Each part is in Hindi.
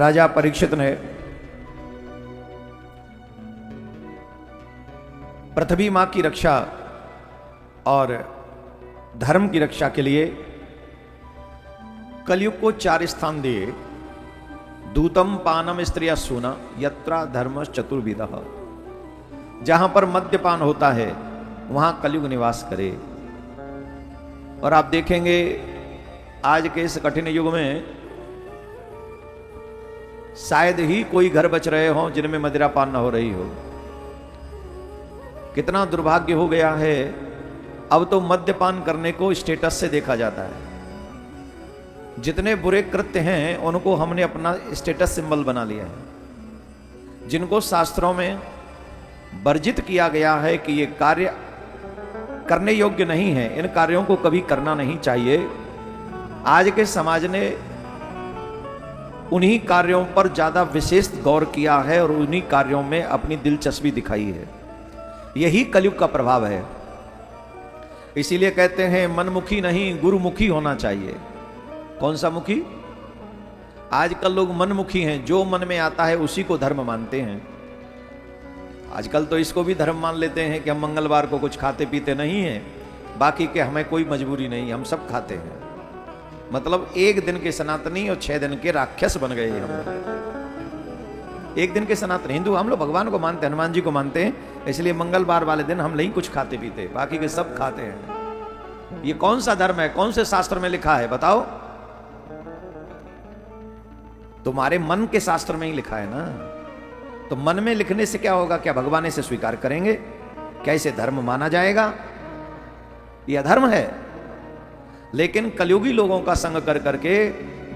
राजा परीक्षित ने पृथ्वी मां की रक्षा और धर्म की रक्षा के लिए कलयुग को 4 स्थान दिए। दूतम पानम स्त्रिया सूना यत्रा धर्म चतुर्विदः। जहां पर मद्यपान होता है वहां कलयुग निवास करे। और आप देखेंगे आज के इस कठिन युग में शायद ही कोई घर बच रहे हों जिनमें मदिरापान न हो रही हो। कितना दुर्भाग्य हो गया है, अब तो मद्यपान करने को स्टेटस से देखा जाता है। जितने बुरे कृत्य हैं उनको हमने अपना स्टेटस सिंबल बना लिया है। जिनको शास्त्रों में वर्जित किया गया है कि ये कार्य करने योग्य नहीं है, इन कार्यों को कभी करना नहीं चाहिए, आज के समाज ने उन्हीं कार्यों पर ज्यादा विशेष गौर किया है और उन्हीं कार्यों में अपनी दिलचस्पी दिखाई है। यही कलयुग का प्रभाव है। इसीलिए कहते हैं मनमुखी नहीं गुरुमुखी होना चाहिए। कौन सा मुखी? आजकल लोग मनमुखी हैं, जो मन में आता है उसी को धर्म मानते हैं। आजकल तो इसको भी धर्म मान लेते हैं कि हम मंगलवार को कुछ खाते पीते नहीं हैं, बाकी के हमें कोई मजबूरी नहीं, हम सब खाते हैं। मतलब 1 दिन के सनातनी और 6 दिन के राक्षस बन गए हम। 1 दिन के सनातन हिंदू हम लोग भगवान को मानते हैं, हनुमान जी को मानते हैं, इसलिए मंगलवार वाले दिन हम नहीं कुछ खाते पीते, बाकी के सब खाते हैं। ये कौन सा धर्म है? कौन से शास्त्र में लिखा है बताओ? तुम्हारे मन के शास्त्र में ही लिखा है ना। तो मन में लिखने से क्या होगा? क्या भगवान इसे स्वीकार करेंगे? क्या इसे धर्म माना जाएगा? यह अधर्म है। लेकिन कलयुगी लोगों का संग कर करके,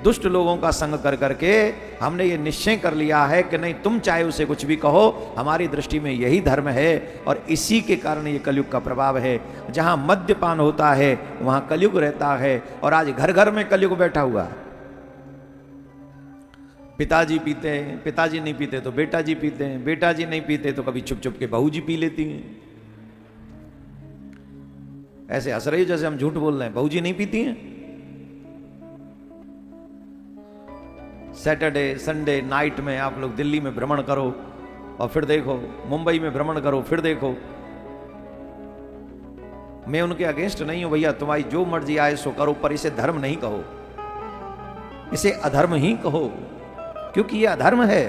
दुष्ट लोगों का संग कर करके हमने ये निश्चय कर लिया है कि नहीं, तुम चाहे उसे कुछ भी कहो, हमारी दृष्टि में यही धर्म है। और इसी के कारण ये कलयुग का प्रभाव है। जहां मद्यपान होता है वहां कलयुग रहता है। और आज घर घर में कलयुग बैठा हुआ है। पिताजी पीते हैं, पिताजी नहीं पीते तो बेटा जी पीते हैं, बेटा जी नहीं पीते तो कभी छुप छुप के बहू जी पी लेती हैं। ऐसे हंस रही हो जैसे हम झूठ बोल रहे हैं। बहू जी नहीं पीती हैं। सैटरडे संडे नाइट में आप लोग दिल्ली में भ्रमण करो और फिर देखो, मुंबई में भ्रमण करो फिर देखो। मैं उनके अगेंस्ट नहीं हूं भैया, तुम्हारी जो मर्जी आए सो करो, पर इसे धर्म नहीं कहो, इसे अधर्म ही कहो, क्योंकि ये अधर्म है।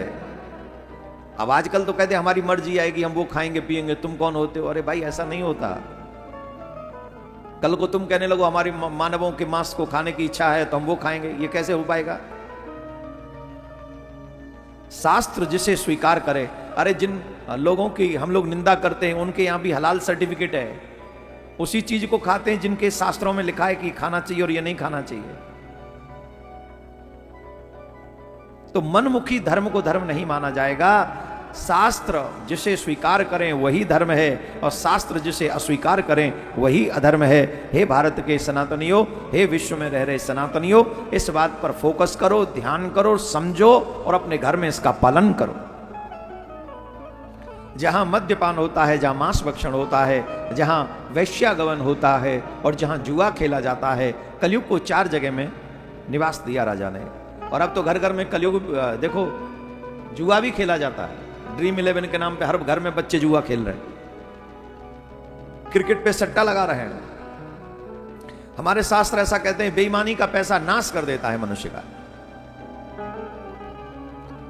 अब आजकल तो कहते हमारी मर्जी आएगी, हम वो खाएंगे पिएंगे, तुम कौन होते हो? अरे भाई ऐसा नहीं होता। कल को तुम कहने लगो हमारी मानवों के मांस को खाने की इच्छा है तो हम वो खाएंगे, ये कैसे हो पाएगा? शास्त्र जिसे स्वीकार करे। अरे जिन लोगों की हम लोग निंदा करते हैं उनके यहां भी हलाल सर्टिफिकेट है, उसी चीज को खाते हैं जिनके शास्त्रों में लिखा है कि खाना चाहिए और ये नहीं खाना चाहिए। तो मनमुखी धर्म को धर्म नहीं माना जाएगा। शास्त्र जिसे स्वीकार करें वही धर्म है और शास्त्र जिसे अस्वीकार करें वही अधर्म है। हे भारत के सनातनियों, हे विश्व में रह रहे सनातनियों, इस बात पर फोकस करो, ध्यान करो, समझो और अपने घर में इसका पालन करो। जहां मद्यपान होता है, जहां मांस भक्षण होता है, जहां वैश्यागमन होता है और जहां जुआ खेला जाता है, कलयुग को 4 जगह में निवास दिया राजा ने। और अब तो घर घर में कलयुग देखो जुआ भी खेला जाता है। ड्रीम 11 के नाम पे हर घर में बच्चे जुआ खेल रहे हैं, क्रिकेट पे सट्टा लगा रहे हैं। हमारे शास्त्र ऐसा कहते हैं, बेईमानी का पैसा नाश कर देता है मनुष्य का।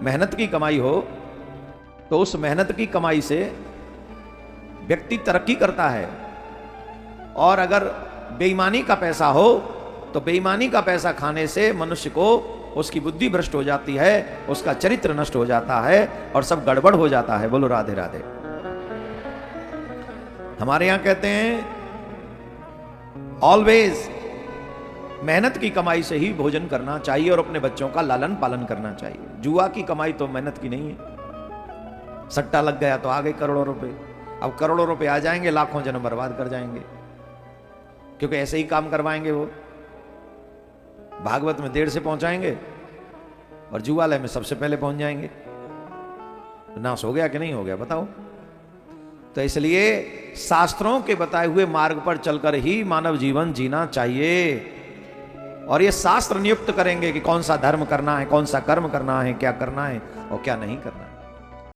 मेहनत की कमाई हो तो उस मेहनत की कमाई से व्यक्ति तरक्की करता है, और अगर बेईमानी का पैसा हो तो बेईमानी का पैसा खाने से मनुष्य को उसकी बुद्धि भ्रष्ट हो जाती है, उसका चरित्र नष्ट हो जाता है और सब गड़बड़ हो जाता है। बोलो राधे राधे। हमारे यहां कहते हैं ऑलवेज मेहनत की कमाई से ही भोजन करना चाहिए और अपने बच्चों का लालन पालन करना चाहिए। जुआ की कमाई तो मेहनत की नहीं है। सट्टा लग गया तो आ गए करोड़ों रुपए। अब करोड़ों रुपए आ जाएंगे, लाखों जन्म बर्बाद कर जाएंगे, क्योंकि ऐसे ही काम करवाएंगे। वो भागवत में देर से पहुंचाएंगे और जुआलय में सबसे पहले पहुंच जाएंगे। नाश हो गया कि नहीं हो गया बताओ? तो इसलिए शास्त्रों के बताए हुए मार्ग पर चलकर ही मानव जीवन जीना चाहिए। और ये शास्त्र नियुक्त करेंगे कि कौन सा धर्म करना है, कौन सा कर्म करना है, क्या करना है और क्या नहीं करना है।